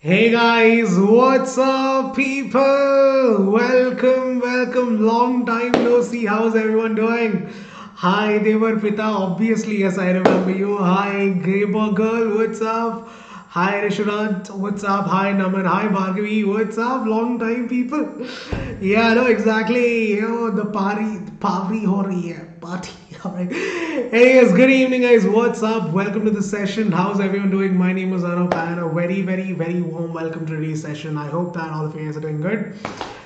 Hey guys, what's up, people? Welcome. Long time no see. How's everyone doing? Hi, Devar Pita. Obviously, yes, I remember you. Hi, Gamer Girl. What's up? Hi, Rishurant. What's up? Hi, Naman. Hi, Bhargavi. What's up? Long time, people. Yeah, no, exactly. The party ho rahi hai. Party. All right. Anyways, good evening, guys. What's up? Welcome to the session. How's everyone doing? My name is Anoop, and a very warm welcome to today's session. I hope that all of you guys are doing good.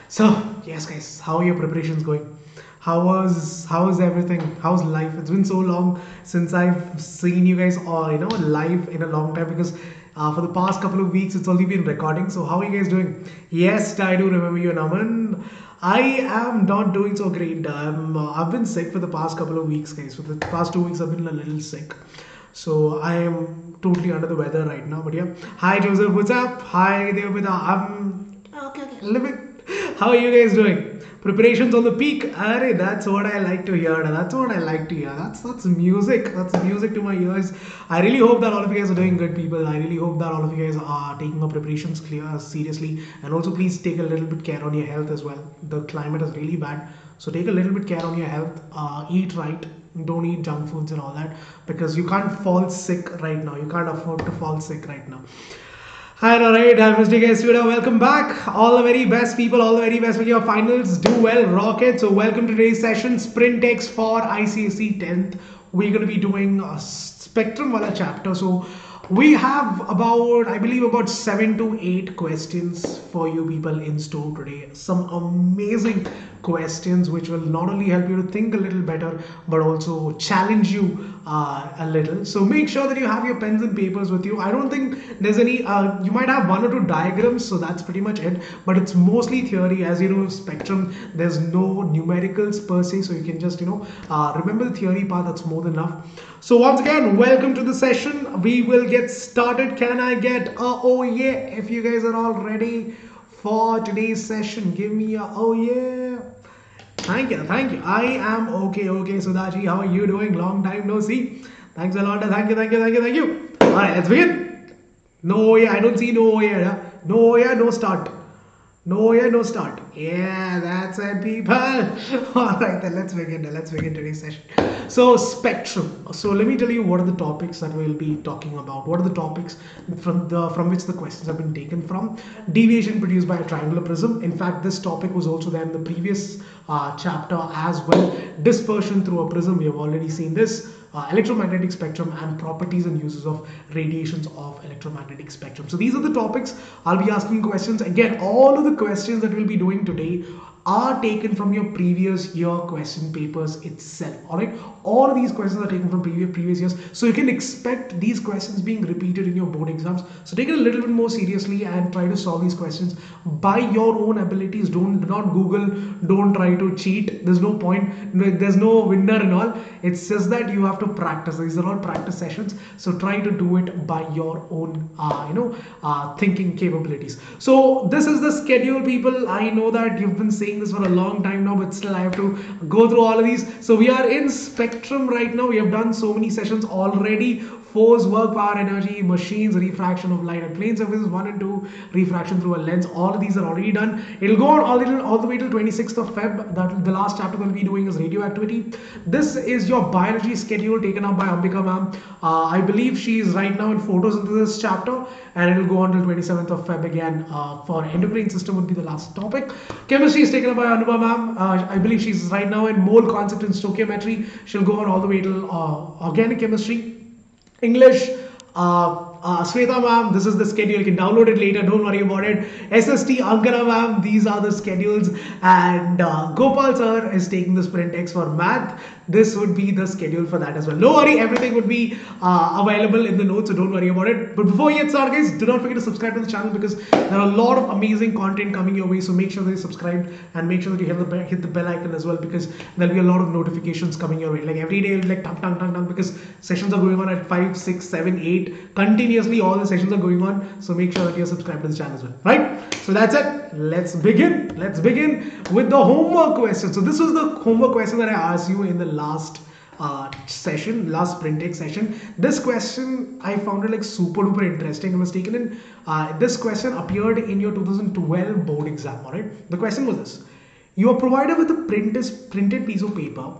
So, yes, guys, how are your preparations going? How is everything? How's life? It's been so long since I've seen you guys, live in a long time because for the past couple of weeks it's only been recording. So how are you guys doing? Yes, I do remember you, Naman. I am not doing so great. I've been sick for the past couple of weeks, guys. For the past 2 weeks, I've been a little sick. So I am totally under the weather right now. But yeah, hi Joseph, what's up? Hi Devapita. I'm okay. Living. How are you guys doing? Preparations on the peak. Arey, that's what I like to hear. That's what I like to hear. That's music. That's music to my ears. I really hope that all of you guys are doing good, people. I really hope that all of you guys are taking your preparations clear seriously, and also please take a little bit care on your health as well. The climate is really bad, so take a little bit care on your health. Eat right. Don't eat junk foods and all that because you can't fall sick right now. You can't afford to fall sick right now. Hi, alright, I'm Mr. Studio. Welcome back. All the very best, people. All the very best with your finals. Do well, rock it. So, welcome to today's session. Sprint X for ICSE 10th. We're going to be doing a spectrum wala chapter. So, we have about, I believe, about 7 to 8 questions for you people in store today. Some amazing questions which will not only help you to think a little better but also challenge you a little. So make sure that you have your pens and papers with you. I don't think there's any you might have 1 or 2 diagrams, so that's pretty much it, but it's mostly theory. As you know, spectrum, there's no numericals per se, so you can just remember the theory part. That's more than enough. So once again, welcome to the session. We will get started. Can I get a oh yeah if you guys are all ready for today's session? Give me a oh yeah. Thank you. I am okay. Sudaji, how are you doing? Long time no see. Thanks a lot. Thank you. Alright, let's begin. No, yeah, I don't see no, yeah. No, yeah, no start. No, yeah, no start. Yeah, that's it, people. All right, then let's begin. Let's begin today's session. So, spectrum. So, let me tell you what are the topics that we'll be talking about. What are the topics from which the questions have been taken from? Deviation produced by a triangular prism. In fact, this topic was also there in the previous chapter as well. Dispersion through a prism. We have already seen this. Electromagnetic spectrum and properties and uses of radiations of electromagnetic spectrum. So these are the topics I'll be asking questions. Again, all of the questions that we'll be doing today are taken from your previous year question papers itself. All right, all of these questions are taken from previous years, so you can expect these questions being repeated in your board exams. So take it a little bit more seriously and try to solve these questions by your own abilities. Do not Google, don't try to cheat. There's no point, there's no winner and all. It's just that you have to practice. These are all practice sessions, so try to do it by your own thinking capabilities. So this is the schedule, people. I know that you've been saying this for a long time now, but still I have to go through all of these. So we are in spectrum right now. We have done so many sessions already. Force, work, power, energy, machines, refraction of light at plane surfaces 1 and 2, refraction through a lens. All of these are already done. It'll go on all the way till 26th of Feb. That the last chapter we'll be doing is radioactivity. This is your biology schedule taken up by Ambika ma'am. I believe she is right now in photos into this chapter, and it will go on till 27th of Feb again. For endocrine system would be the last topic. Chemistry is taken up by Anubha ma'am. I believe she's right now in mole concept and stoichiometry. She'll go on all the way till organic chemistry. English, Sweta ma'am, this is the schedule. You can download it later, don't worry about it. SST, Ankara ma'am, these are the schedules. And Gopal sir is taking the sprint X for math. This would be the schedule for that as well. No worry, everything would be available in the notes, so don't worry about it. But before you get started, guys, do not forget to subscribe to the channel because there are a lot of amazing content coming your way. So make sure that you subscribe and make sure that you hit the bell icon as well, because there'll be a lot of notifications coming your way. Like every day, like tung, because sessions are going on at 5, 6, 7, 8 continuously. All the sessions are going on. So make sure that you're subscribed to the channel as well. Right? So that's it. Let's begin. Let's begin with the homework question. So this was the homework question that I asked you in the last session, last sprint take session. This question I found it like super duper interesting. It was taken in. This question appeared in your 2012 board exam. All right. The question was this: you are provided with a printed piece of paper.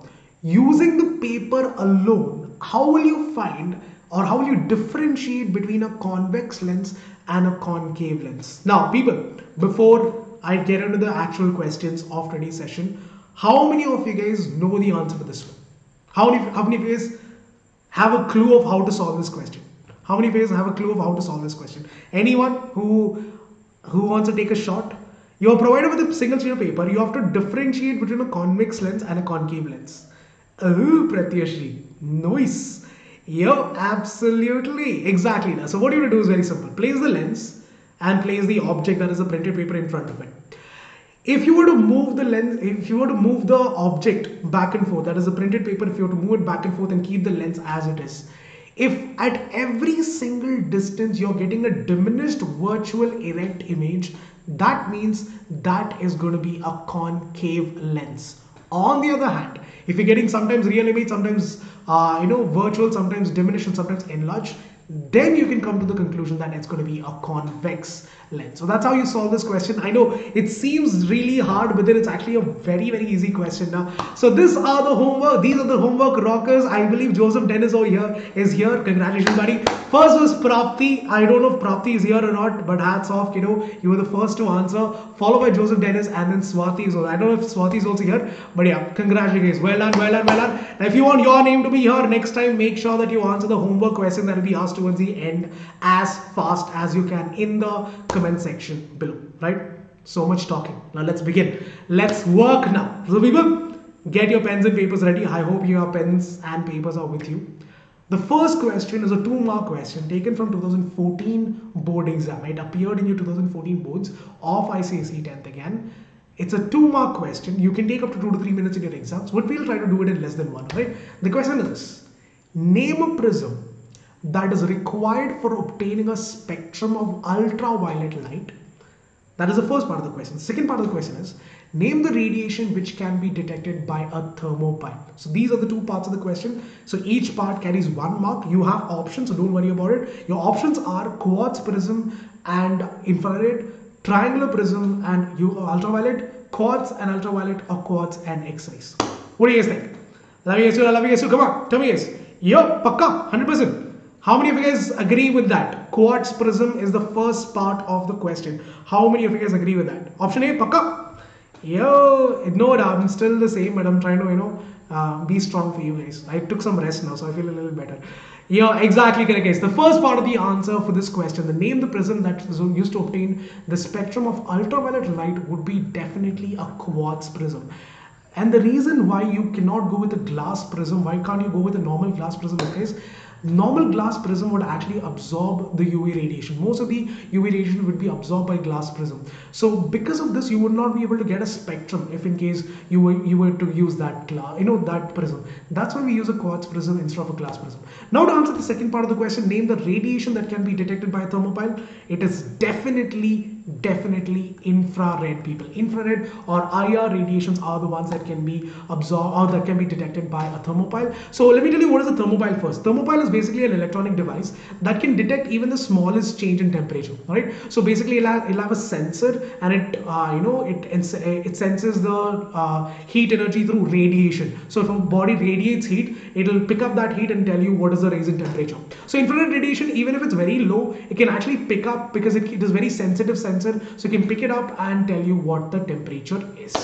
Using the paper alone, how will you find or how will you differentiate between a convex lens and a concave lens? Now, people, before I get into the actual questions of today's session, how many of you guys know the answer to this one? How many of you guys have a clue of how to solve this question? How many of you guys have a clue of how to solve this question? Anyone who wants to take a shot? You are provided with a single sheet of paper. You have to differentiate between a convex lens and a concave lens. Oh, Pratyashri, nice. Yeah, absolutely, exactly. So what you have to do is very simple. Place the lens and place the object, that is a printed paper, in front of it. If you were to move the lens, if you were to move the object back and forth, that is a printed paper, if you were to move it back and forth and keep the lens as it is, if at every single distance you're getting a diminished virtual erect image, that means that is going to be a concave lens. On the other hand, if you're getting sometimes real image, sometimes virtual, sometimes diminished, and sometimes enlarged, then you can come to the conclusion that it's going to be a convex lens. So that's how you solve this question. I know it seems really hard, but then it's actually a very, very easy question now. So these are the homework rockers. I believe Joseph Dennis over here is here. Congratulations, buddy. First was Prapti. I don't know if Prapti is here or not, but hats off, you were the first to answer, followed by Joseph Dennis, and then Swati is also. I don't know if Swati is also here, but yeah, congratulations. Well done, well done, well done. Now, if you want your name to be here next time, make sure that you answer the homework question that will be asked towards the end as fast as you can in the comment section below, right? So much talking. Now let's begin. Let's work now. So people, get your pens and papers ready. I hope your pens and papers are with you. The first question is a 2-mark question taken from 2014 board exam. It appeared in your 2014 boards of ICSE 10th again. It's a 2-mark question. You can take up to 2 to 3 minutes in your exams, but we'll try to do it in less than 1, right? The question is this: name a prism that is required for obtaining a spectrum of ultraviolet light. That is the first part of the question. The second part of the question is, name the radiation which can be detected by a thermopile. So these are the 2 parts of the question. So each part carries 1 mark. You have options, so don't worry about it. Your options are quartz prism and infrared, triangular prism and ultraviolet, quartz and ultraviolet, or quartz and X-rays. What do you guys think? Love you guys. Come on, tell me yes. Yo, pakka, 100%. How many of you guys agree with that? Quartz prism is the first part of the question. How many of you guys agree with that? Option A, pakka. Yo, no, I'm still the same, but I'm trying to, be strong for you guys. I took some rest now, so I feel a little better. Yeah, exactly correct, guys. The first part of the answer for this question, the name the prism that is used to obtain the spectrum of ultraviolet light, would be definitely a quartz prism. And the reason why you cannot go with a glass prism, why can't you go with a normal glass prism, is normal glass prism would actually absorb the UV radiation. Most of the UV radiation would be absorbed by glass prism. So because of this, you would not be able to get a spectrum if in case you were to use that that prism. That's why we use a quartz prism instead of a glass prism. Now to answer the second part of the question, name the radiation that can be detected by a thermopile. It is definitely infrared, people. Infrared or IR radiations are the ones that can be absorbed or that can be detected by a thermopile. So let me tell you what is a thermopile first. Thermopile is basically an electronic device that can detect even the smallest change in temperature. All right. So basically, it'll have a sensor, and it senses the heat energy through radiation. So if a body radiates heat, it'll pick up that heat and tell you what is the rise in temperature. So infrared radiation, even if it's very low, it can actually pick up because it is very sensitive sensor, so you can pick it up and tell you what the temperature is.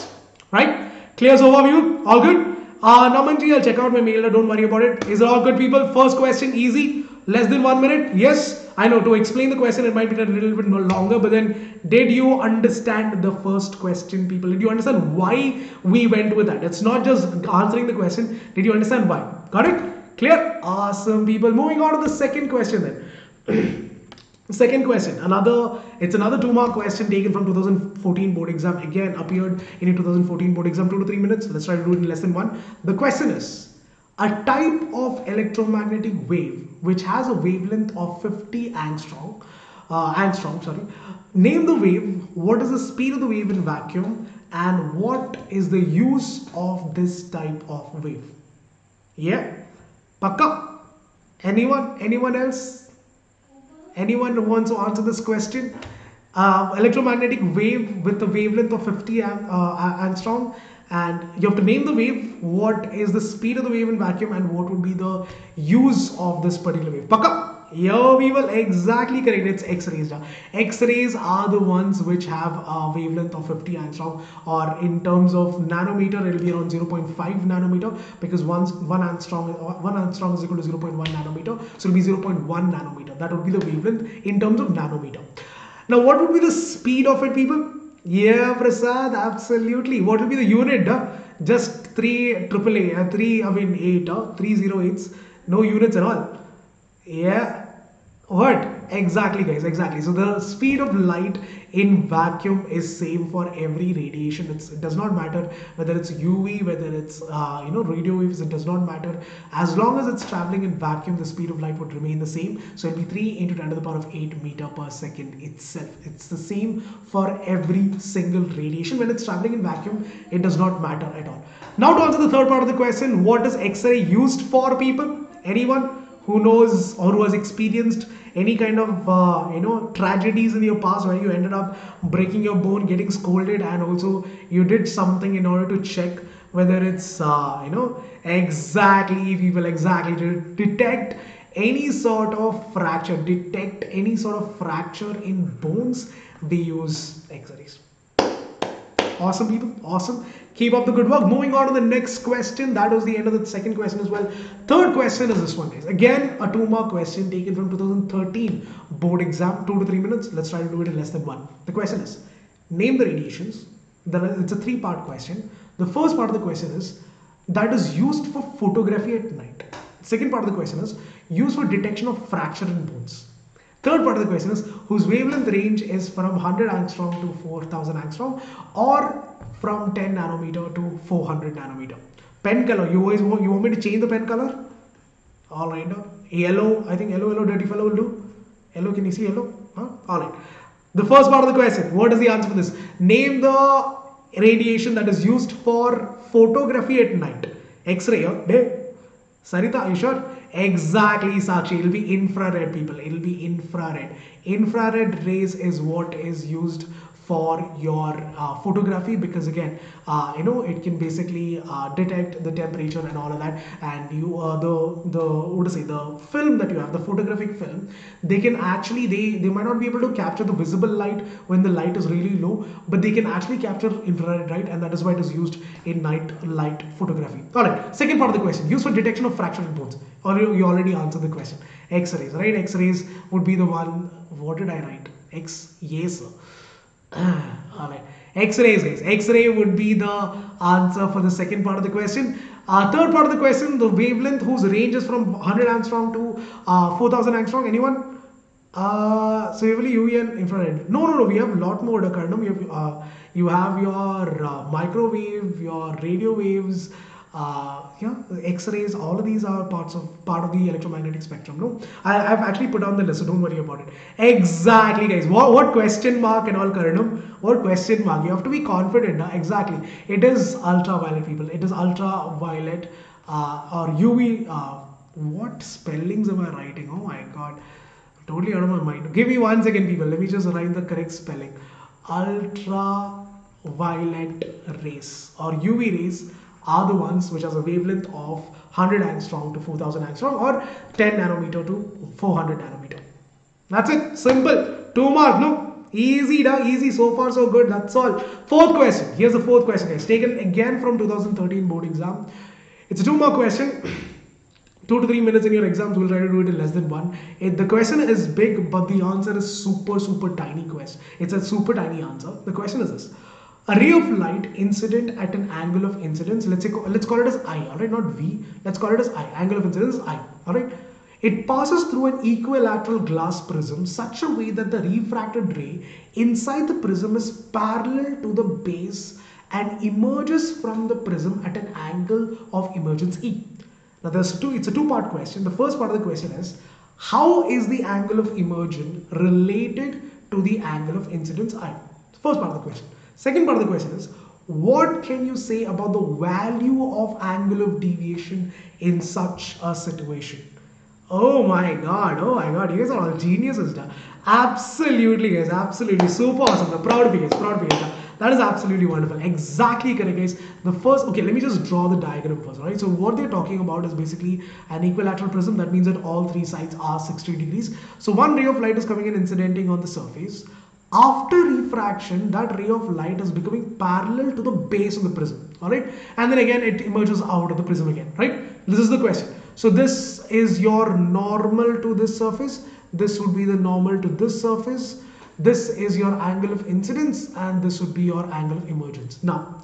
Right? Clear overview? All good? Namanji, I'll check out my mail. Don't worry about it. Is it all good, people? First question, easy. Less than 1 minute. Yes, I know. To explain the question, it might be a little bit longer. But then, did you understand the first question, people? Did you understand why we went with that? It's not just answering the question. Did you understand why? Got it? Clear? Awesome, people. Moving on to the second question then. Second question, it's another 2-mark question taken from 2014 board exam. Again, appeared in a 2014 board exam. 2 to 3 minutes. Let's try to do it in less than 1. The question is, a type of electromagnetic wave which has a wavelength of 50 angstrom. Name the wave. What is the speed of the wave in vacuum, and what is the use of this type of wave? Yeah. Pakka. Anyone? Anyone else? Anyone who wants to answer this question? Electromagnetic wave with a wavelength of 50 angstrom, and you have to name the wave. What is the speed of the wave in vacuum, and what would be the use of this particular wave? Paka. Yeah, we will exactly correct. It's X-rays. X-rays are the ones which have a wavelength of 50 angstrom, or in terms of nanometer, it will be around 0.5 nanometer, because one angstrom is equal to 0.1 nanometer, so it will be 0.1 nanometer. That would be the wavelength in terms of nanometer. Now, what would be the speed of it, people? Yeah, Prasad, absolutely. What will be the unit? Just three triple A, three, I mean, eight, 308s, no units at all. Yeah. What? Exactly, guys, exactly. So the speed of light in vacuum is same for every radiation. It does not matter whether it's UV, whether it's radio waves. It does not matter. As long as it's traveling in vacuum, the speed of light would remain the same. So it'll be 3 into 10 to the power of 8 meter per second itself. It's the same for every single radiation. When it's traveling in vacuum, it does not matter at all. Now to answer the third part of the question, what is X-ray used for, people? Anyone who knows or who has experienced any kind of tragedies in your past where you ended up breaking your bone, getting scolded, and also you did something in order to check whether it's exactly, people, exactly, to detect any sort of fracture, in bones, they use X-rays. Awesome, people. Awesome. Keep up the good work. Moving on to the next question. That was the end of the second question as well. Third question is this one, guys. Again, a 2-mark question taken from 2013 board exam. 2 to 3 minutes. Let's try to do it in less than 1. The question is, name the radiations. It's a 3-part question. The first part of the question is that is used for photography at night. Second part of the question is used for detection of fracture in bones. Third part of the question is whose wavelength range is from 100 angstrom to 4000 angstrom, or from 10 nanometer to 400 nanometer. Pen color. You want me to change the pen color? All right. Yellow. I think yellow, dirty fellow will do. Yellow. Can you see yellow? Huh? All right. The first part of the question. What is the answer for this? Name the radiation that is used for photography at night. X-ray. Sarita, are you sure? Exactly, Sakshi. It'll be infrared, people. It'll be infrared. Infrared rays is what is used for your photography, because again, it can basically detect the temperature and all of that, and you the film that you have, the photographic film, they can actually, they might not be able to capture the visible light when the light is really low, but they can actually capture infrared, right? And that is why it is used in night light photography. All right, second part of the question, used for detection of fracture in bones. Or you already answered the question. X-rays, right? X-rays would be the one. What did I write? Yes, sir. All right. X-rays, guys. X-ray would be the answer for the second part of the question. Third part of the question, the wavelength whose range is from 100 angstrom to 4000 angstrom. Anyone? So usually UV and infrared. No. We have a lot more, Karnam. You have your microwave, your radio waves. X-rays, all of these are part of the electromagnetic spectrum. No, I've actually put down the list, so don't worry about it. Exactly, guys. What question mark and all, Karanam? What question mark? You have to be confident. Exactly. It is ultraviolet, people. It is ultraviolet or UV. What spellings am I writing? Oh my god. Totally out of my mind. Give me 1 second, people. Let me just write the correct spelling. Ultraviolet rays or UV rays are the ones which has a wavelength of 100 angstrom to 4000 angstrom, or 10 nanometer to 400 nanometer. That's it. Simple. 2 mark. No? Easy, easy. So far, so good. That's all. Fourth question. Here's the fourth question, guys. Taken again from 2013 board exam. It's a 2-mark question. 2 to 3 minutes in your exams. We'll try to do it in less than 1. The question is big, but the answer is super tiny question. It's a super tiny answer. The question is this. A ray of light incident at an angle of incidence, let's call it as I, all right, not V, let's call it as I, angle of incidence is I, all right. It passes through an equilateral glass prism such a way that the refracted ray inside the prism is parallel to the base and emerges from the prism at an angle of emergence E. Now it's a 2-part question. The first part of the question is, how is the angle of emergence related to the angle of incidence I? First part of the question. Second part of the question is, What can you say about the value of angle of deviation in such a situation? Oh my god, you guys are all geniuses now. Absolutely, guys, absolutely. Super awesome. I'm proud of you guys, proud of you guys. That is absolutely wonderful. Exactly correct, guys. The first, okay, let me just draw the diagram first, right? So, what they're talking about is basically an equilateral prism. That means that all three sides are 60 degrees. So, one ray of light is coming and incidenting on the surface. After refraction, that ray of light is becoming parallel to the base of the prism, all right? And then again, it emerges out of the prism again, right? This is the question. So this is your normal to this surface. This would be the normal to this surface. This is your angle of incidence, and this would be your angle of emergence. Now,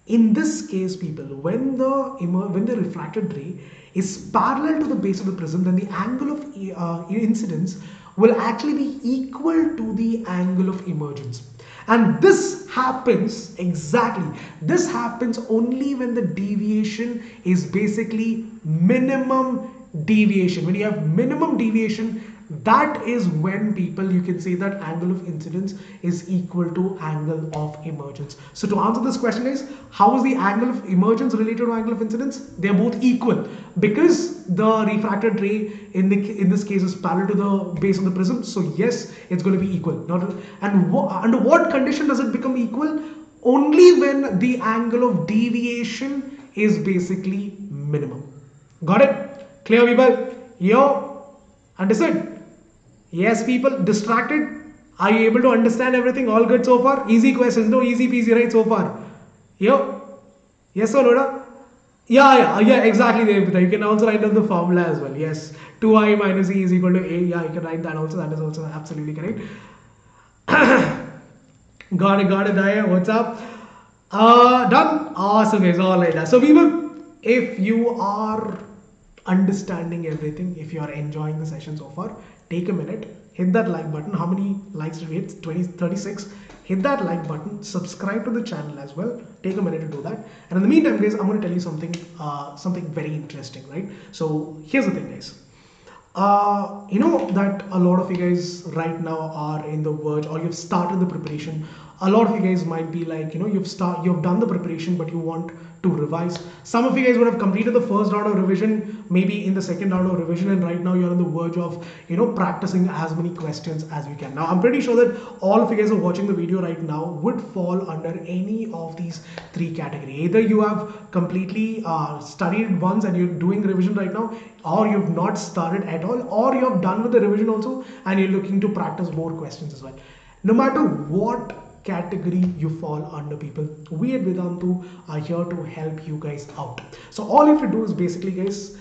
in this case, people, when the refracted ray is parallel to the base of the prism, then the angle of incidence will actually be equal to the angle of emergence. And this happens this happens only when the deviation is basically minimum deviation. When you have minimum deviation, that is when, people, you can say that angle of incidence is equal to angle of emergence. So to answer this question, guys, how is the angle of emergence related to angle of incidence? They are both equal, because the refracted ray in this case is parallel to the base of the prism. So yes, it's going to be equal. Under what condition does it become equal? Only when the angle of deviation is basically minimum. Got it? Clear, people? Yo, understood? Yes, people, distracted? Are you able to understand everything? All good so far? Easy questions, no, easy peasy, right, so far? Yo, yes or no? Yeah, exactly. You can also write down the formula as well. Yes, 2i minus e is equal to a. Yeah, you can write that also. That is also absolutely correct. Got it, Daya. What's up? Done. Awesome, guys. All right. So, people, if you are understanding everything, if you are enjoying the session so far, take a minute, hit that like button. How many likes did we hit? 20, 36. Hit that like button, subscribe to the channel as well. Take a minute to do that. And in the meantime, guys, I'm going to tell you something very interesting, right? So here's the thing, guys. You know that a lot of you guys right now are in the verge, or you've started the preparation. A lot of you guys might be like, you've done the preparation, but you want to revise. Some of you guys would have completed the first round of revision, maybe in the second round of revision, and right now you're on the verge of, practicing as many questions as we can. Now, I'm pretty sure that all of you guys who are watching the video right now would fall under any of these three categories. Either you have completely studied once and you're doing revision right now, or you've not started at all, or you have done with the revision also and you're looking to practice more questions as well. No matter what category you fall under, people, we at Vedantu are here to help you guys out. So all you have to do is basically, guys,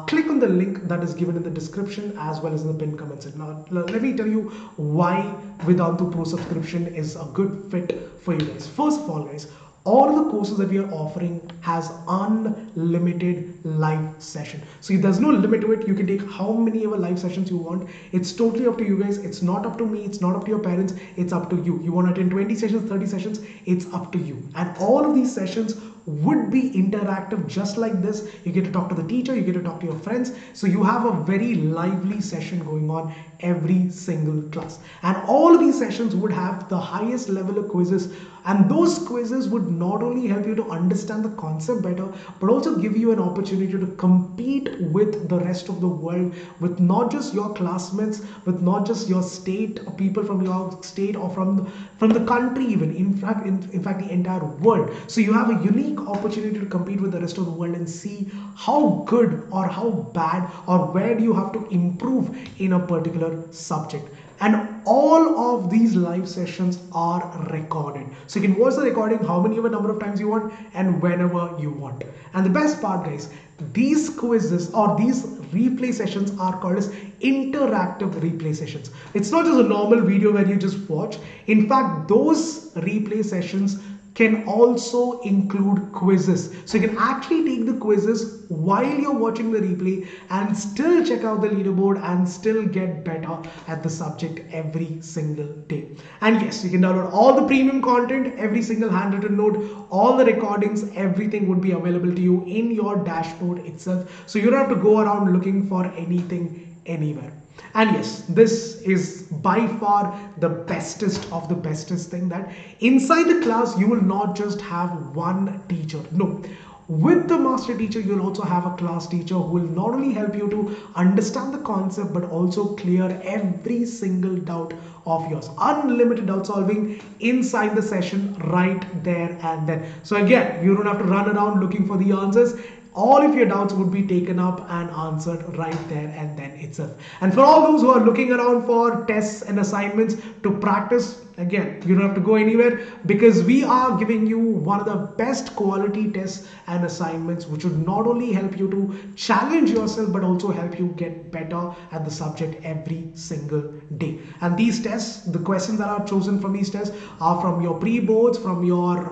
click on the link that is given in the description as well as in the pinned comments. Now let me tell you why Vedantu Pro subscription is a good fit for you guys. First of all, guys, all the courses that we are offering has unlimited live session. So there's no limit to it. You can take how many ever live sessions you want. It's totally up to you guys. It's not up to me. It's not up to your parents. It's up to you. You want to attend 20 sessions, 30 sessions, it's up to you. And all of these sessions would be interactive just like this. You get to talk to the teacher, you get to talk to your friends. So you have a very lively session going on every single class. And all of these sessions would have the highest level of quizzes. And those quizzes would not only help you to understand the concept better, but also give you an opportunity to compete with the rest of the world, with not just your classmates, with not just your state, or people from your state, or from the country even, in fact the entire world. So you have a unique opportunity to compete with the rest of the world and see how good or how bad or where do you have to improve in a particular subject. And all of these live sessions are recorded. So you can watch the recording how many ever number of times you want and whenever you want. And the best part, guys, these quizzes or these replay sessions are called as interactive replay sessions. It's not just a normal video where you just watch. In fact, those replay sessions can also include quizzes. So you can actually take the quizzes while you're watching the replay and still check out the leaderboard and still get better at the subject every single day. And yes, you can download all the premium content, every single handwritten note, all the recordings, everything would be available to you in your dashboard itself. So you don't have to go around looking for anything anywhere. And yes, this is by far the bestest of the bestest thing, that inside the class you will not just have one teacher. No, with the master teacher you'll also have a class teacher who will not only help you to understand the concept but also clear every single doubt of yours. Unlimited doubt solving inside the session right there and then. So again, you don't have to run around looking for the answers. All of your doubts would be taken up and answered right there and then itself. And for all those who are looking around for tests and assignments to practice, again, you don't have to go anywhere, because we are giving you one of the best quality tests and assignments which would not only help you to challenge yourself but also help you get better at the subject every single day. And these tests, the questions that are chosen from these tests are from your pre-boards, from your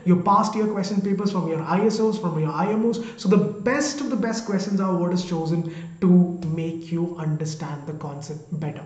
your past year question papers, from your ISOs, from your IMOs. So the best of the best questions are what is chosen to make you understand the concept better.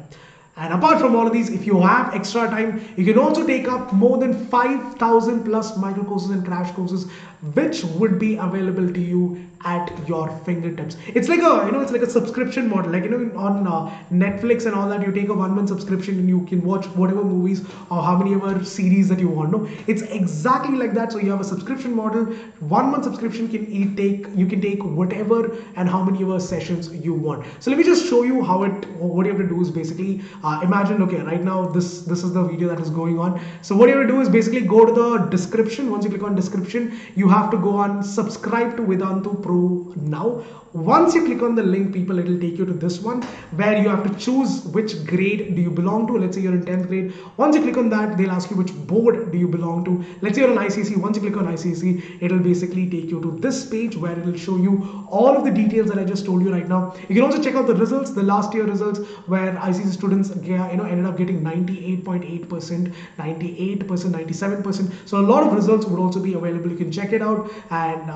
And apart from all of these, if you have extra time, you can also take up more than 5,000 plus micro courses and crash courses, which would be available to you at your fingertips. It's like a it's like a subscription model, like on Netflix and all that. You take a 1 month subscription and you can watch whatever movies or how many ever series that you want. No, it's exactly like that. So you have a subscription model. 1 month subscription you can take whatever and how many ever sessions you want. So let me just show you what you have to do is basically imagine, okay, right now this is the video that is going on. So what you have to do is basically go to the description. Once you click on description, you have to go on subscribe to Vedantu Pro now. Once you click on the link, people, it will take you to this one where you have to choose which grade do you belong to. Let's say you're in 10th grade. Once you click on that, they'll ask you which board do you belong to. Let's say you're on ICSE. Once you click on ICSE, it'll basically take you to this page where it'll show you all of the details that I just told you right now. You can also check out the results, the last year results, where ICSE students ended up getting 98.8%, 98%, 97%. So a lot of results would also be available. You can check it out and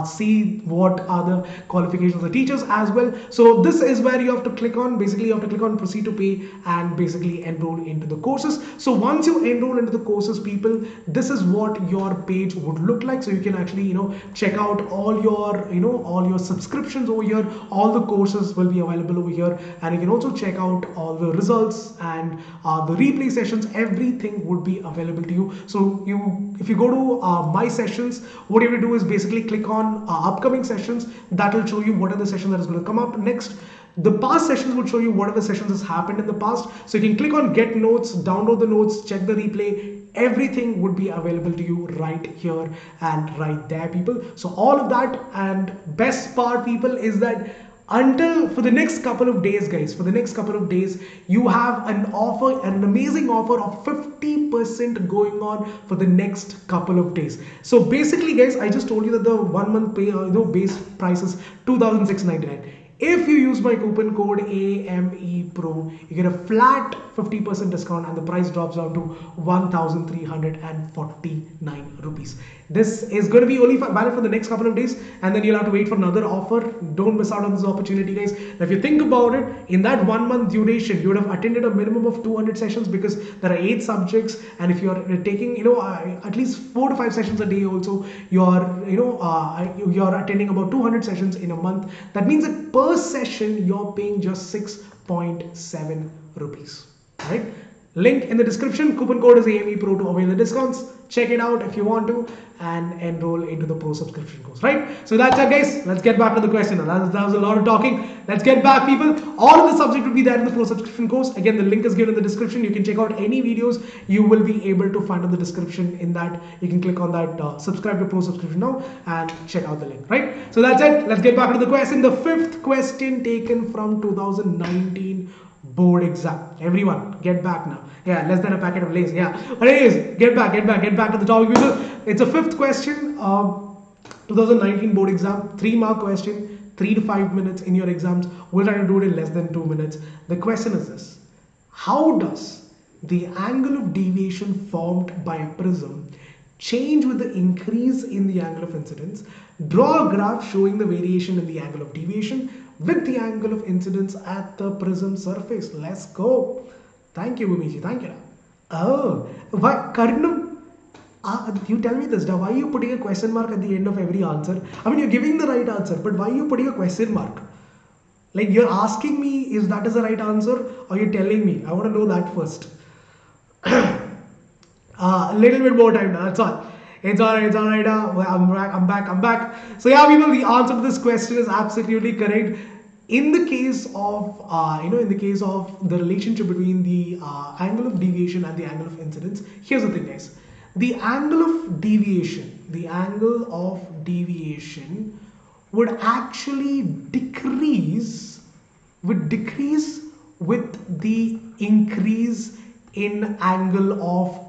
see what are the qualifications of the teachers as well. So this is where you have to click on. Basically, you have to click on proceed to pay and basically enroll into the courses. So once you enroll into the courses, people, this is what your page would look like. So you can actually check out all your subscriptions over here. All the courses will be available over here, and you can also check out all the results and the replay sessions. Everything would be available to you. So if you go to my sessions, what you have to do is basically click on upcoming sessions. That will show you what are the sessions that is going to come up next. The past sessions will show you what are the sessions has happened in the past. So you can click on get notes, download the notes, check the replay. Everything would be available to you right here and right there, people. So all of that, and best part, people, is that for the next couple of days, guys, for the next couple of days, you have an offer, an amazing offer of 50% going on for the next couple of days. So basically, guys, I just told you that the 1 month pay, base price is 2,699. If you use my coupon code AMEPRO, you get a flat 50% discount and the price drops down to 1,349 rupees. This is going to be only valid for the next couple of days, and then you'll have to wait for another offer. Don't miss out on this opportunity, guys. Now, if you think about it, in that 1 month duration, you would have attended a minimum of 200 sessions, because there are 8 subjects, and if you're taking at least 4 to 5 sessions a day also, you're attending about 200 sessions in a month. That means that per session you're paying just 6.7 rupees, right? Link in the description. Coupon code is AMEPRO to avail the discounts. Check it out if you want to and enroll into the pro subscription course, right? So that's it, guys. Let's get back to the question. That was a lot of talking. Let's get back, people. All of the subject will be there in the pro subscription course. Again, the link is given in the description. You can check out any videos you will be able to find in the description. In that, you can click on that subscribe to pro subscription now and check out the link, right? So that's it. Let's get back to the question. The 5th question taken from 2019 board exam. Everyone, get back now. Yeah, less than a packet of Lays. Yeah, but anyways, get back to the topic. It's a 5th question, 2019 board exam, 3-mark question, 3 to 5 minutes in your exams. We'll try to do it in less than 2 minutes. The question is this: how does the angle of deviation formed by a prism change with the increase in the angle of incidence? Draw a graph showing the variation in the angle of deviation with the angle of incidence at the prism surface. Let's go. Thank you, Bhumiji. Thank you. Oh, why, Karnam? You tell me this now. Why are you putting a question mark at the end of every answer? I mean, you're giving the right answer, but why are you putting a question mark? Like you're asking me if that is the right answer, or you're telling me? I want to know that first. A little bit more time now. That's all. It's all right. It's all right. Well, I'm back. I'm back. I'm back. So yeah, people, the answer to this question is absolutely correct. In the case of in the case of the relationship between the angle of deviation and the angle of incidence, here's the thing, guys. The angle of deviation would actually decrease with the increase in angle of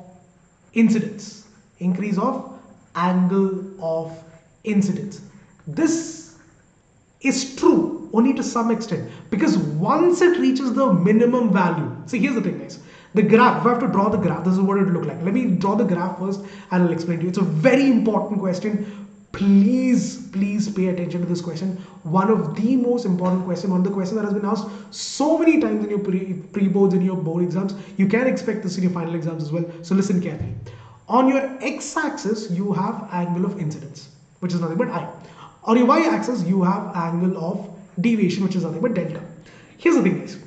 incidence. Increase of angle of incidence. This is true only to some extent, because once it reaches the minimum value, see, here's the thing, guys. The graph, if I have to draw the graph, this is what it would look like. Let me draw the graph first and I'll explain to you. It's a very important question. Please pay attention to this question. One of the most important question, one of the questions that has been asked so many times in your pre-boards, in your board exams. You can expect this in your final exams as well. So listen carefully. On your x-axis, you have angle of incidence, which is nothing but I. On your y-axis, you have angle of deviation, which is nothing but delta. Here's the thing, guys.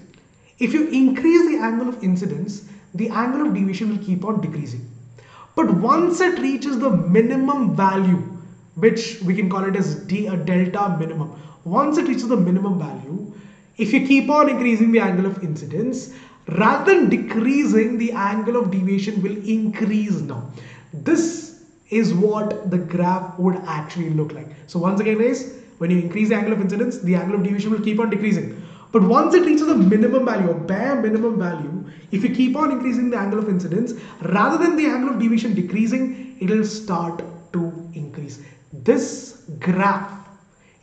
If you increase the angle of incidence, the angle of deviation will keep on decreasing. But once it reaches the minimum value, which we can call it as a delta minimum. Once it reaches the minimum value, if you keep on increasing the angle of incidence, rather than decreasing, the angle of deviation will increase now. This is what the graph would actually look like. So once again, guys, when you increase the angle of incidence, the angle of deviation will keep on decreasing. But once it reaches a minimum value, a bare minimum value, if you keep on increasing the angle of incidence, rather than the angle of deviation decreasing, it will start to increase. This graph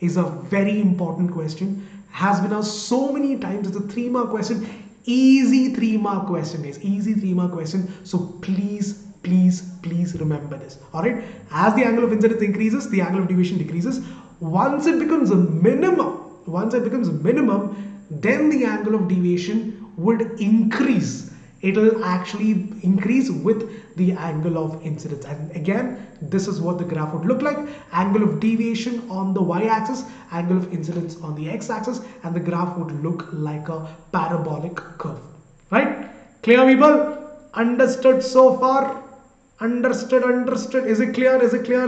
is a very important question. Has been asked so many times. It's a 3-mark question. Easy 3-mark question, guys. Easy 3-mark question. So please remember this. Alright. As the angle of incidence increases, the angle of deviation decreases. Once it becomes a minimum, then the angle of deviation would increase. It will actually increase with the angle of incidence. And again, this is what the graph would look like. Angle of deviation on the y-axis, angle of incidence on the x-axis, and the graph would look like a parabolic curve. Right? Clear, people? Understood so far? Understood. Is it clear? Is it clear?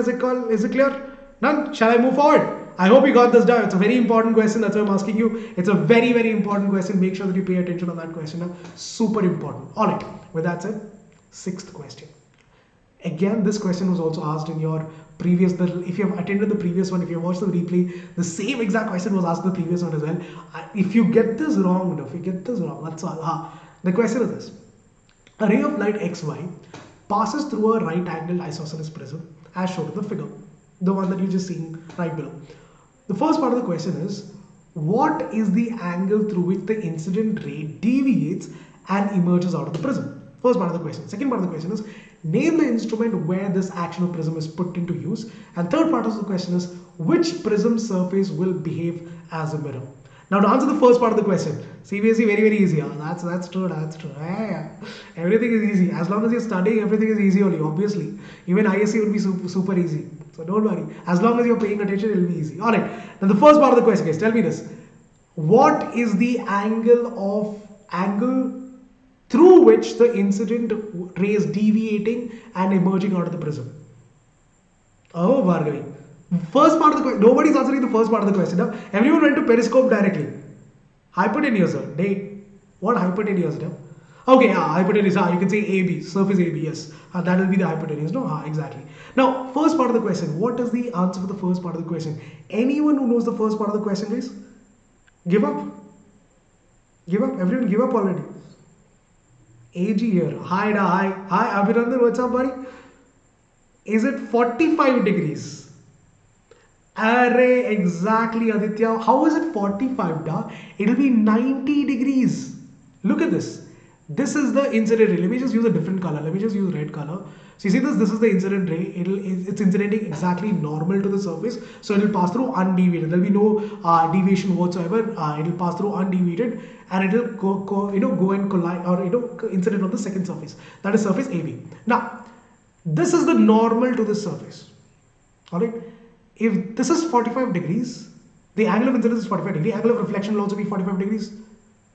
None? Shall I move forward? I hope you got this down. It's a very important question. That's why I'm asking you. It's a very important question. Make sure that you pay attention on that question now. Super important. Alright. With that said, 6th question. Again, this question was also asked in your previous, if you have attended the previous one, if you have watched the replay, the same exact question was asked in the previous one as well. If you get this wrong, that's all. The question is this. A ray of light XY passes through a right angled isosceles prism as shown in the figure. The one that you're just seeing right below. The first part of the question is, what is the angle through which the incident ray deviates and emerges out of the prism? First part of the question. Second part of the question is, name the instrument where this action of prism is put into use. And third part of the question is, which prism surface will behave as a mirror? Now to answer the first part of the question, CBSE very easy. That's true. Yeah. Everything is easy. As long as you're studying, everything is easy only, obviously. Even ICSE would be super easy. So don't worry. As long as you're paying attention, it'll be easy. Alright. Now the first part of the question, guys, tell me this. What is the angle through which the incident ray is deviating and emerging out of the prism? Oh, Bhargavi. First part of the question, nobody's answering the first part of the question. Now, everyone went to Periscope directly. Hypotenuse, day. What hypotenuse? Okay, hypotenuse, you can say AB, surface AB, yes. That will be the hypotenuse, no? Exactly. Now, first part of the question, what is the answer for the first part of the question? Anyone who knows the first part of the question, guys? Give up. Everyone give up already. AG here. Hi, Abhinandan, what's up, buddy? Is it 45 degrees? Array, exactly, Aditya. How is it 45, da? It will be 90 degrees. Look at this. This is the incident ray. Let me just use a different color. Let me just use red color. So you see this? This is the incident ray. It's incidenting exactly normal to the surface. So it will pass through undeviated. There will be no deviation whatsoever. It will pass through undeviated, and it will go and collide, or incident on the second surface. That is surface AB. Now, this is the normal to the surface. Alright. If this is 45 degrees, The angle of incidence is 45 degrees. Angle of reflection will also be 45 degrees.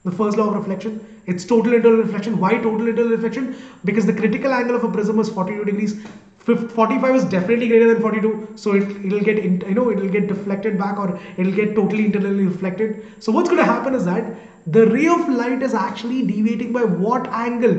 The first law of reflection. It's total internal reflection. Why total internal reflection? Because the critical angle of a prism is 42 degrees. 45 is definitely greater than 42, so it'll get it'll get deflected back, or it'll get totally internally reflected. So what's going to happen is that the ray of light is actually deviating by what angle?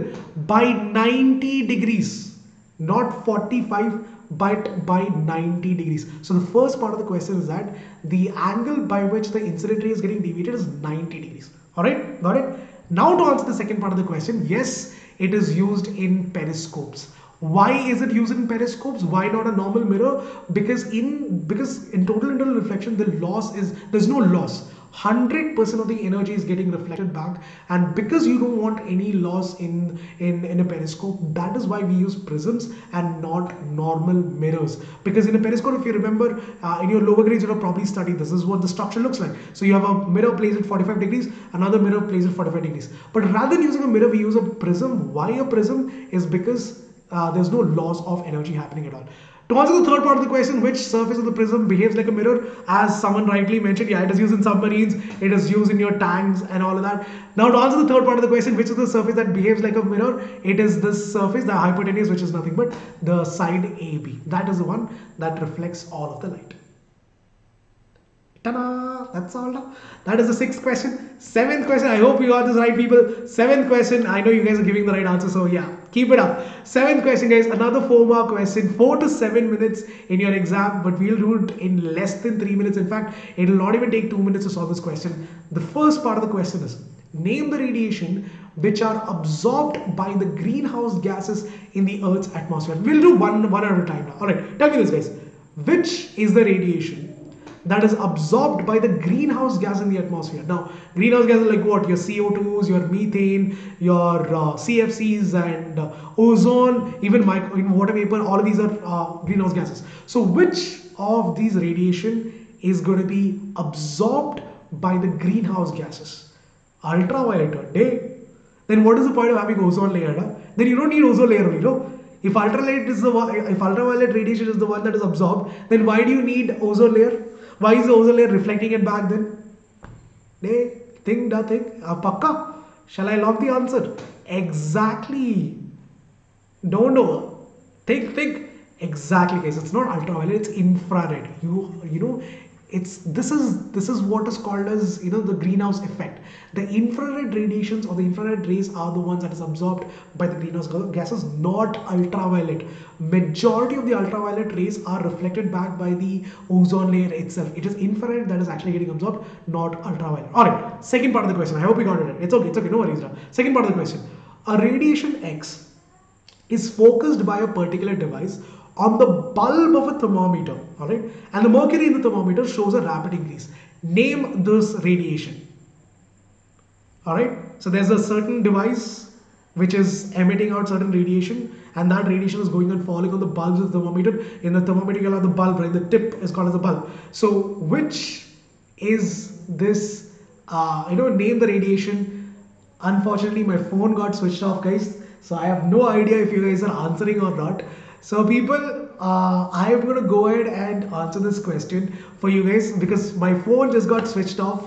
By 90 degrees, not 45, but by 90 degrees. So the first part of the question is that the angle by which the incident ray is getting deviated is 90 degrees. All right, got it? Now to answer the second part of the question, yes, it is used in periscopes. Why is it used in periscopes? Why not a normal mirror? Because in total internal reflection, there's no loss. 100% of the energy is getting reflected back, and because you don't want any loss in a periscope, that is why we use prisms and not normal mirrors. Because in a periscope, if you remember, in your lower grades you have probably studied this is what the structure looks like. So you have a mirror placed at 45 degrees, another mirror placed at 45 degrees, but rather than using a mirror, we use a prism. Why a prism? Is because there's no loss of energy happening at all. To answer the third part of the question, which surface of the prism behaves like a mirror, as someone rightly mentioned, yeah, it is used in submarines, it is used in your tanks and all of that. Now to answer the third part of the question, which is the surface that behaves like a mirror, it is this surface, the hypotenuse, which is nothing but the side AB. That is the one that reflects all of the light. Ta-da! That's all now. That is the sixth question. Seventh question. I hope you got this right, people. Seventh question. I know you guys are giving the right answer, so yeah, keep it up. Seventh question, guys. Another 4-mark question. 4 to 7 minutes in your exam, but we'll do it in less than 3 minutes. In fact, it will not even take 2 minutes to solve this question. The first part of the question is, name the radiation which are absorbed by the greenhouse gases in the Earth's atmosphere. We'll do one at a time now. All right, tell me this, guys. Which is the radiation that is absorbed by the greenhouse gas in the atmosphere? Now, greenhouse gases like what? Your CO2s, your methane, your CFCs, and ozone, even water vapor. All of these are greenhouse gases. So, which of these radiation is going to be absorbed by the greenhouse gases? Ultraviolet or day? Then what is the point of having ozone layer? Huh? Then you don't need ozone layer, you know. If ultraviolet radiation is the one that is absorbed, then why do you need ozone layer? Why is the ozone layer reflecting it back then? Think. Pakka? Shall I lock the answer? Exactly. Don't know. Think. Exactly, guys. It's not ultraviolet. It's infrared. You know. This is what is called as the greenhouse effect. The infrared radiations or the infrared rays are the ones that is absorbed by the greenhouse gases, not ultraviolet. Majority of the ultraviolet rays are reflected back by the ozone layer itself. It is infrared that is actually getting absorbed, not ultraviolet. Alright, second part of the question. I hope you got it right. It's okay, no worries. Second part of the question. A radiation X is focused by a particular device on the bulb of a thermometer, all right, and the mercury in the thermometer shows a rapid increase. Name this radiation. All right, so there's a certain device which is emitting out certain radiation, and that radiation is going and falling on the bulbs of the thermometer. In the thermometer, you'll have the bulb, right? The tip is called as a bulb. So which is this? Name the radiation. Unfortunately, my phone got switched off, guys, so I have no idea if you guys are answering or not. So people, I am going to go ahead and answer this question for you guys because my phone just got switched off.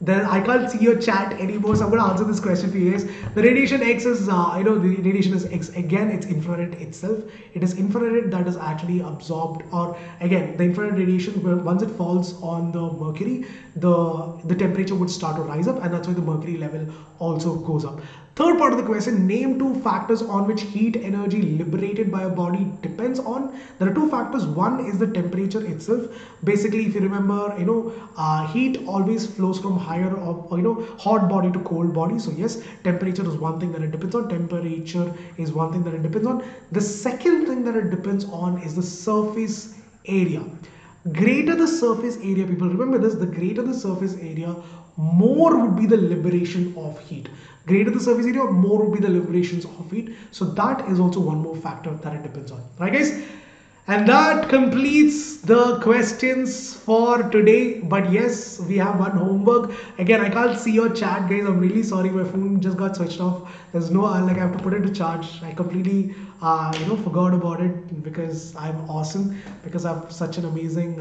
Then I can't see your chat anymore, so I'm going to answer this question for you guys. The radiation X is, the radiation is X. Again, it's infrared itself. It is infrared that is actually absorbed, or again, the infrared radiation, once it falls on the mercury, the temperature would start to rise up, and that's why the mercury level also goes up. Third part of the question, name 2 factors on which heat energy liberated by a body depends on. There are 2 factors. One is the temperature itself. Basically, if you remember, heat always flows from higher or hot body to cold body. So yes, temperature is one thing that it depends on. Temperature is one thing that it depends on. The second thing that it depends on is the surface area. Greater the surface area, people remember this, the greater the surface area, more would be the liberation of heat. Greater the surface area, more would be the liberations of heat. So that is also one more factor that it depends on. Right, guys? And that completes the questions for today. But yes, we have one homework. Again, I can't see your chat, guys. I'm really sorry. My phone just got switched off. There's no like I have to put it to charge. I completely forgot about it because I'm awesome, because I have such an amazing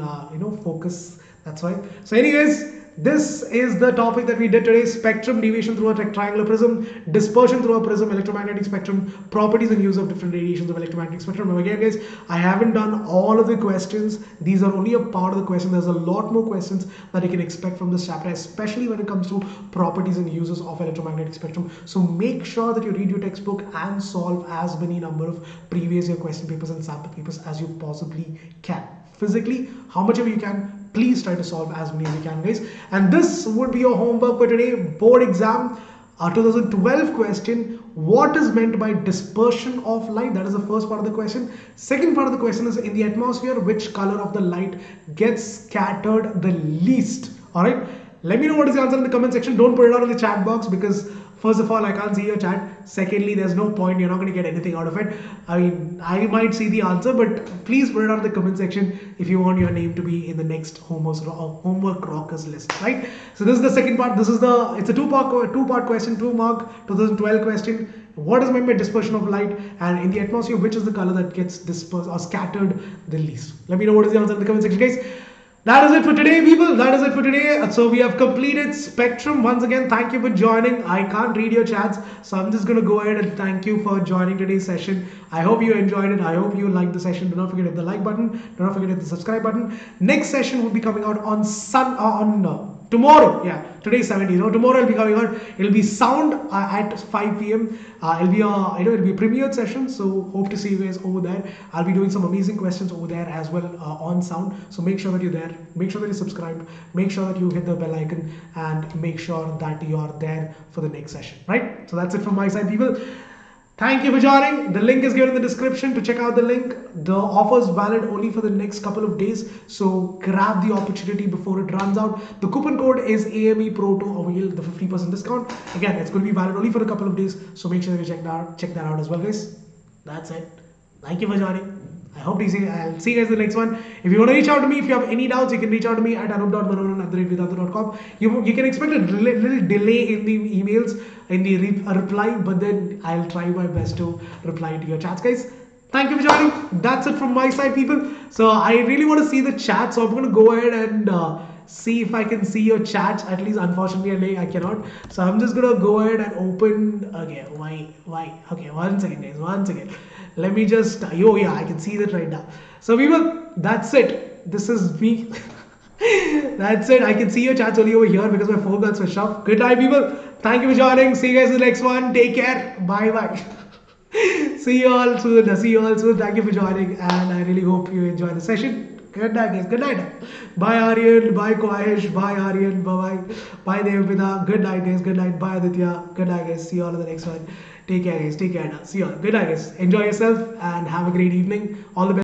focus. That's why. So, anyways. This is the topic that we did today: spectrum, deviation through a triangular prism, dispersion through a prism, electromagnetic spectrum, properties and use of different radiations of electromagnetic spectrum. Now again, guys, I haven't done all of the questions. These are only a part of the question. There's a lot more questions that you can expect from this chapter, especially when it comes to properties and uses of electromagnetic spectrum. So make sure that you read your textbook and solve as many number of previous year question papers and sample papers as you possibly can. Physically, how much of you can, please try to solve as many as you can, guys. And this would be your homework for today. Board exam 2012 question: what is meant by dispersion of light? That is the first part of the question. Second part of the question is: in the atmosphere, which color of the light gets scattered the least? All right, let me know what is the answer in the comment section. Don't put it out in the chat box, because first of all, I can't see your chat. Secondly, there's no point. You're not going to get anything out of it. I mean, I might see the answer, but please put it out in the comment section if you want your name to be in the next homework rockers list, right? So this is the second part. It's a two-part question, 2-mark 2012 question. What is meant by dispersion of light? And in the atmosphere, which is the color that gets dispersed or scattered the least? Let me know what is the answer in the comment section, guys. That is it for today, people. That is it for today. So we have completed spectrum. Once again, thank you for joining. I can't read your chats, so I'm just going to go ahead and thank you for joining today's session. I hope you enjoyed it. I hope you liked the session. Do not forget to hit the like button. Do not forget to hit the subscribe button. Next session will be coming out on tomorrow. Yeah, today's 17th. No, tomorrow it'll be coming out. It'll be sound at 5 p.m. It'll be a premiered session. So hope to see you guys over there. I'll be doing some amazing questions over there as well on sound. So make sure that you're there. Make sure that you're subscribed. Make sure that you hit the bell icon, and make sure that you're there for the next session. Right? So that's it from my side, people. Thank you for joining. The link is given in the description to check out the link. The offer is valid only for the next couple of days, so grab the opportunity before it runs out. The coupon code is AME Pro to avail the 50% discount. Again, it's going to be valid only for a couple of days, so make sure that you check that out as well, guys. That's it. Thank you for joining. I'll see you guys in the next one. If you want to reach out to me, if you have any doubts, you can reach out to me at anoop.manoran@vedantu.com. You can expect a little delay in the emails, in the reply, but then I'll try my best to reply to your chats, guys. Thank you for joining. That's it from my side, people. So I really want to see the chat, so I'm going to go ahead and see if I can see your chat. At least, unfortunately, I cannot. So I'm just going to go ahead and open. Okay, why? Okay, one second, guys. One second. Let me just, yeah, I can see that right now. So people, that's it. This is me. That's it. I can see your chats only over here because my phone got switched off. Good night, people. Thank you for joining. See you guys in the next one. Take care. Bye. See you all soon. Thank you for joining, and I really hope you enjoy the session. Good night, guys. Good night. Bye, Aryan. Bye, Koish. Bye, Aryan. Bye. Bye, Devpita. Good night, guys. Good night. Bye, Aditya. Good night, guys. See you all in the next one. Take care, guys. Take care now. See you all. Good night, guys. Enjoy yourself and have a great evening. All the best.